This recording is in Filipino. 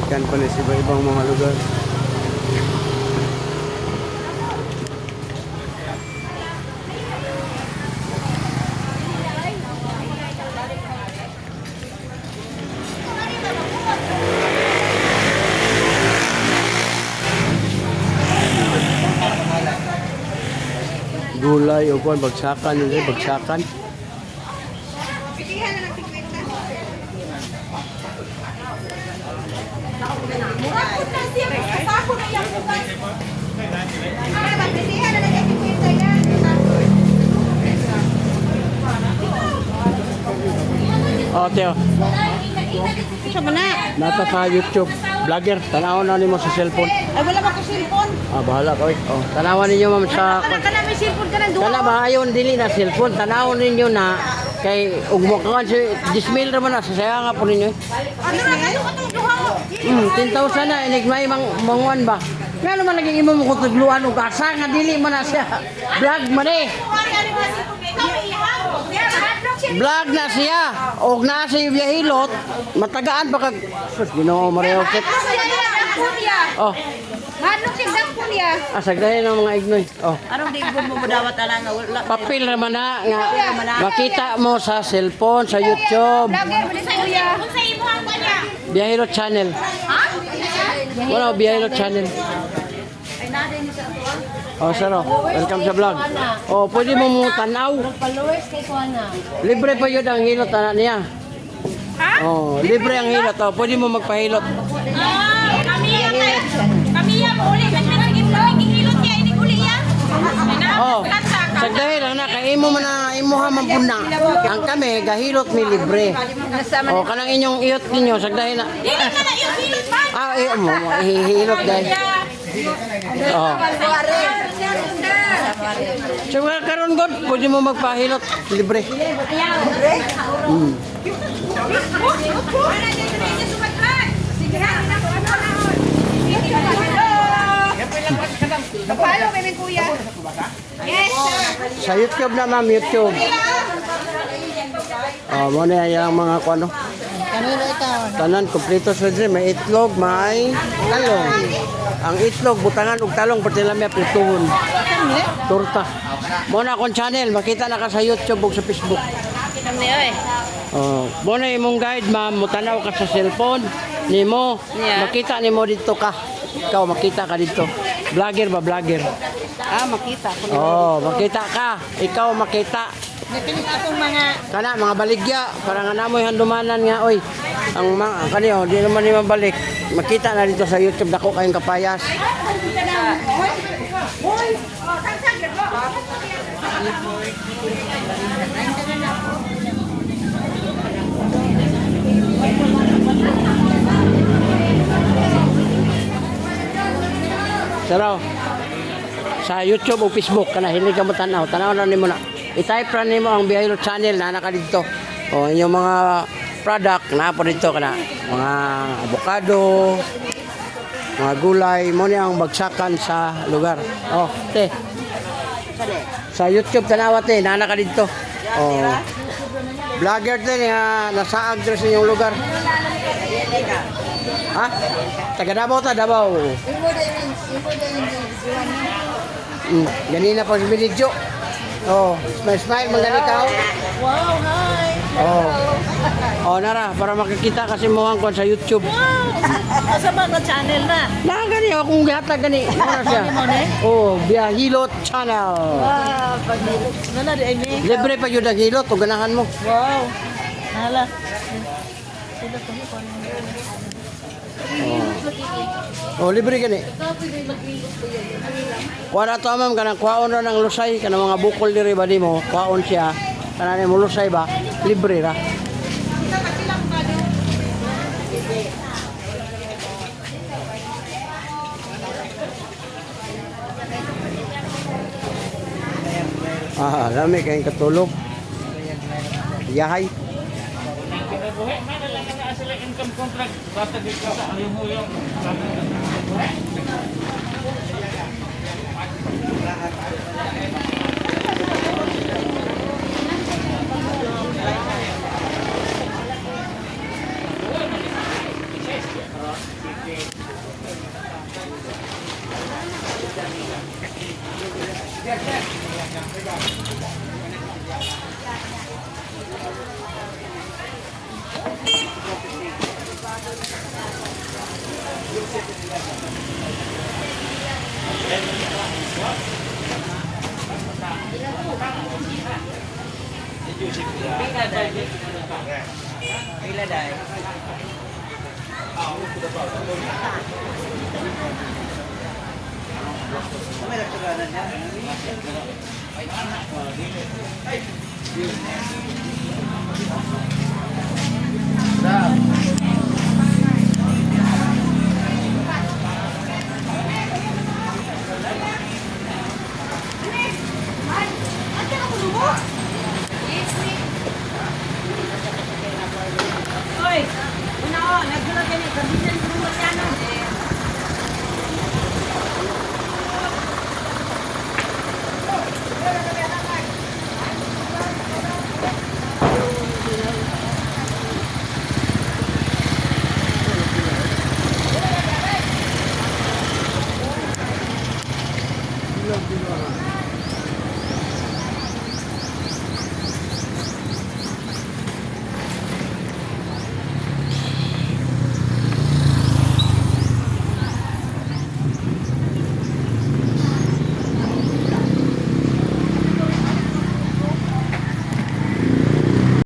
balikan pa na sa iba-ibang mga lugar. Gulay o kuan bagsakan nila, bagsakan. Pilihan na ng tikwenta. Murag na siya, kasako na yung bukas. Ay, pilihan na ng tikwenta yan. Oh, Teo. Siya ba na? Nata sa YouTube. Vlogger, tanawon na nimo sa cellphone. Ay, wala ba ko cellphone? Ah, bahala ko. Oh, tanawan ninyo ma'am sa Kana may cellphone ka ng duha. kana ba ayon dili na cellphone. Tanawon ninyo na kay ugmo ka si Dismail ra man na saya nga po ninyo. Ano na kayo katong duha? 10,000 na inig may manguan ba? Nga naman naging imo mo kutugluan og asa nga dili man na siya. Vlog man eh. Vlog na siya. Og na sa biyahilot, matagaan pa kag sus Ginoo Mario kit. Oh, Hadlok si Dapon ya. asagdahin ng mga ignoy. Oh. Arong di gud mo madawat ana nga wala. Papel naman na nga makita mo sa cellphone, sa YouTube. Vlogger mo ni sa kuya. Unsa imo ang kanya? Biyahilot channel. Ha? Wala Biyahilot channel. Ay naday ni sa tuwa. Oh, sir. Welcome sa vlog. Oh, pwede mo mo tanaw. Followers kay Kuana. Libre pa yun ang hilot na niya. Ha? Oh, libre ang hilot. Oh, pwede mo magpahilot. Kamiya mo uli kasi sige mo gihilot niya ini uli ya. Oh, sagdahin lang na kay imo man na imo ha man puna. Ang kami gahilot mi libre. Oh, kanang inyong iyot ninyo sagdahin na. Dili na na yung hilot ba? Ah, mo hilot dai. Oh. So karon god, pwede mo magpahilot libre. Libre? Kapalo kami kuya. Yes. Sa YouTube na ma'am, YouTube. Oh, mo na yung mga kuano. Kanino ikaw? Tanan kompleto sa dre, may itlog, may talong. Ang itlog butangan og talong pati lamya prituhon. Torta. Mo na akong channel, makita na ka sa YouTube ug sa Facebook. Kami oy. Oh, mo na imong guide ma'am, mutanaw ka sa cellphone nimo. Yeah. Makita nimo dito ka. Ikaw makita ka dito. Vlogger ba vlogger? Ah, makita ko. Oh, makita ka. Ikaw makita. Nakinig akong mga Kana mga baligya para nga namoy handumanan nga oy. Ang mga kaniyo di naman ni mabalik. Makita na dito sa YouTube dako kayong kapayas. Saraw. Sa YouTube o Facebook kana hilig ka mo tanaw. Tanaw na nimo na. I-type ra nimo ang Biyahilot channel na naka dito. O inyong mga product na po dito kana mga avocado, mga gulay mo ni ang bagsakan sa lugar. Oh, te. Sa YouTube tanawa te na naka dito. Oh. Vlogger te nga nasa address inyong lugar. Ha? Taga Davao ta, Davao. Ganina pa si Binidjo. Oh, smile magani ka. wow, hi. Oh. Oh, nara para makikita kasi mo ang kon sa YouTube. Asa ba na channel na? Na gani akong gihatag gani. Ano siya? Oh, Biyahilot channel. Ah, pagdilot. Nala di ay may. Libre pa yun ang hilot o ganahan mo. Wow. Nala. Oh, libre gani. Wala to ma'am kanang kuhaon ra ng lusay kanang mga bukol diri ba di mo, kuhaon siya. Kanang mo lusay ba? Libre ra. Ah, lami kayong katulog. Yahay. Hoy, una o, nagsulat yan eh. Kabinan ko mo siya no. Bilog, bilog.